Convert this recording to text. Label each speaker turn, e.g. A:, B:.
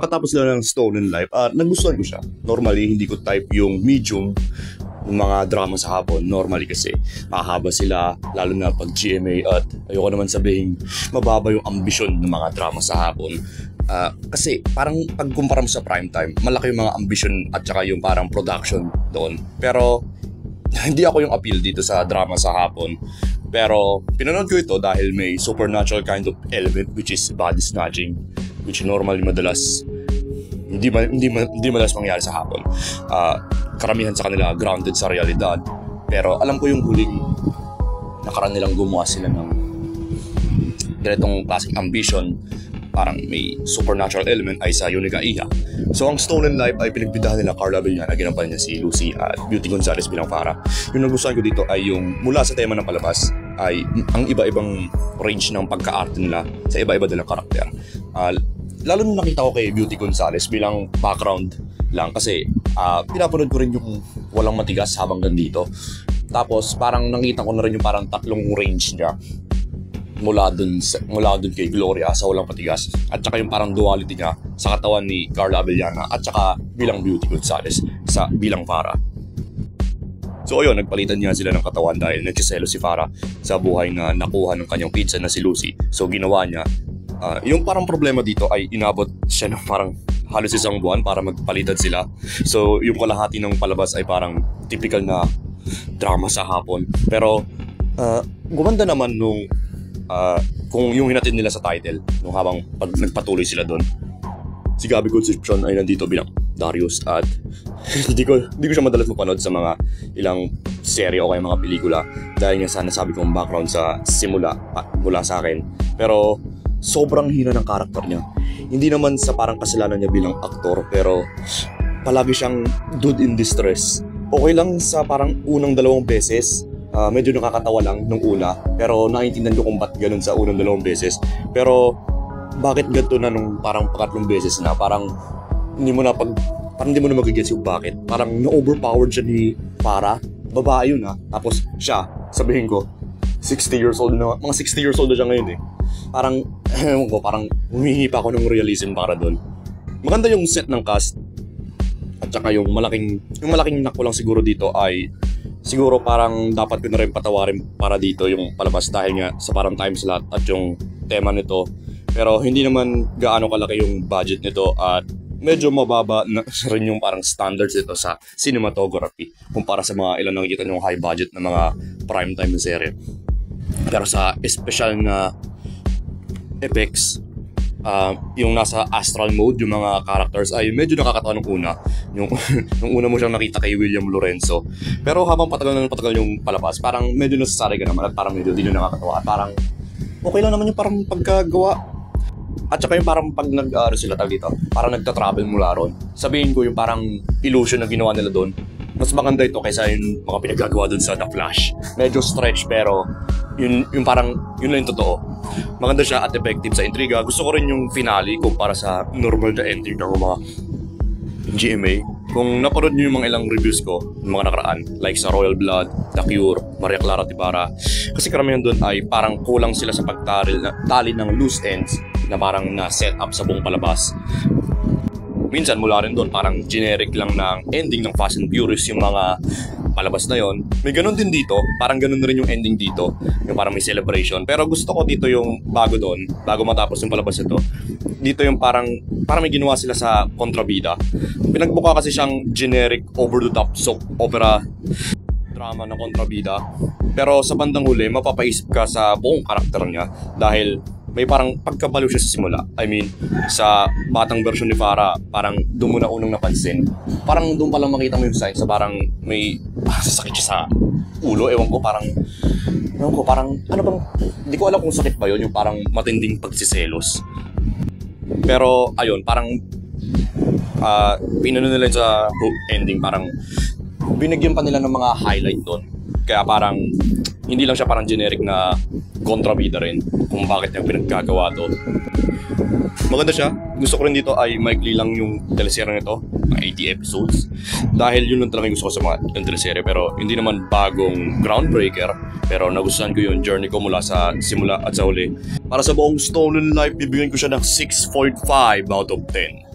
A: Pagkatapos lang ng Stolen Life, nagustuhan ko siya. Normally, hindi ko type yung medium ng mga drama sa hapon. Normally kasi, mahaba sila, lalo na pag GMA at ayoko naman sabihin, mababa yung ambisyon ng mga drama sa hapon. Kasi parang pagkumpara mo sa primetime, malaki yung mga ambisyon at saka yung parang production doon. Pero, hindi ako yung appeal dito sa drama sa hapon. Pero pinanood ko ito dahil may supernatural kind of element which is body snatching, which normally madalas hindi madalas mangyari sa hapon. Karamihan sa kanila grounded sa realidad. Pero alam ko yung huling nakaraan nilang gumawa sila ng ganitong klaseng ambition, parang may supernatural element ay sa Yunika Iha. So ang Stolen Life ay pinagbidahan nila Carla Villana, ginampanan niya si Lucy at Beauty Gonzales bilang Farah. Yung nagustuhan ko dito ay yung mula sa tema ng palabas ay ang iba-ibang range ng pagka-arte nila sa iba-iba nilang karakter. Lalo nung nakita ko kay Beauty Gonzales bilang background lang kasi pinapanood ko rin yung walang matigas habang ganito. Tapos parang nakita ko na rin yung parang tatlong range niya mula dun kay Gloria sa walang patigas at saka yung parang duality niya sa katawan ni Carla Abellana at saka bilang Beauty Gonzales sa bilang Farah. So ayun, nagpalitan niya sila ng katawan dahil nagsiselos si Farah sa buhay na nakuha ng kanyang pizza na si Lucy. So ginawa niya, yung parang problema dito ay inabot siya ng parang halos isang buwan para magpalitan sila. So yung kalahati ng palabas ay parang typical na drama sa hapon. Pero gumanda naman nung kung yung hinatid nila sa title nung habang nagpatuloy sila doon. Si Gabby Concepcion ay nandito bilang Darius at hindi ko siya madalas mapanood sa mga ilang serye o kaya mga pelikula dahil nga sana sabi kong background sa simula mula sa akin. Pero sobrang hina ng karakter niya. Hindi naman sa parang kasalanan niya bilang aktor, pero palagi siyang dude in distress. Okay lang sa parang unang 2 beses. Medyo nakakatawa lang nung una, pero naiintindihan ko kung ba't ganun sa unang 2 beses. Pero bakit ganito na nung parang pangatlong beses na parang hindi mo na magigets yung bakit. Parang na-overpowered siya ni Farah. Babae yun Tapos siya, sabihin ko, 60 years old na, mga 60 years old na siya ngayon Parang, parang humihingi pa ako ng realism para doon. Maganda yung set ng cast. At saka yung malaking nakulang siguro dito ay siguro parang dapat ko na rin patawarin para dito yung palabas dahil nga sa parang time slot at yung tema nito. Pero hindi naman gaano kalaki yung budget nito at medyo mababa na rin yung parang standards nito sa cinematography kumpara sa mga ilan nakikita yung high budget na mga primetime na serye. Pero sa special na effects, yung nasa astral mode, yung mga characters ay medyo nakakatawa nung una. Nung una mo siyang nakita kay William Lorenzo. Pero habang patagal yung palabas, parang medyo nasasanay ka naman at parang medyo di nyo nakakatawa. At parang okay lang naman yung parang pagkagawa. At saka yung parang pag sila tag dito, parang nagta-travel mula ron. Sabihin ko yung parang illusion na ginawa nila doon. Mas maganda ito kaysa yung mga pinagagawa doon sa The Flash. Medyo stretch pero yun parang yun lang yung totoo. Maganda siya at effective sa intriga. Gusto ko rin yung finale kumpara sa normal na ending ng mga GMA. Kung napanood nyo yung mga ilang reviews ko ng mga nakaraan, like sa Royal Blood, The Cure, Maria Clara Tibara, kasi karamihan doon ay parang kulang sila sa pagtali ng loose ends na parang na-set up sa buong palabas. Minsan mula rin doon parang generic lang ng ending ng Fast and Furious yung mga palabas na yon. May ganun din dito, parang ganun rin yung ending dito, yung parang may celebration. Pero gusto ko dito yung bago doon, bago matapos yung palabas nito. Dito yung parang may ginawa sila sa kontrabida. Pinagbuka kasi siyang generic over the top soap opera drama ng kontrabida. Pero sa bandang huli, mapapaisip ka sa buong karakter niya dahil may parang pagkabalo siya sa simula. I mean, sa batang version ni Farah, parang doon mo na unang napansin. Parang doon pa lang makita mo yung signs sa parang may sakit siya sa ulo. Ewan ko, parang ano bang, hindi ko alam kung sakit ba yun, yung parang matinding pagsiselos. Pero, ayun, parang pinano nila sa ending, parang binigyan pa nila ng mga highlight doon. Kaya parang hindi lang siya parang generic na kontrabida rin kung bakit niya pinaggagawa to. Maganda siya. Gusto ko rin dito ay maikli lang yung teleserye nito, mga 80 episodes. Dahil yun lang talaga yung gusto ko sa mga teleserye. Pero hindi naman bagong groundbreaker. Pero nagustuhan ko yung journey ko mula sa simula at sa huli. Para sa buong Stolen Life, bibigyan ko siya ng 6.5 out of 10.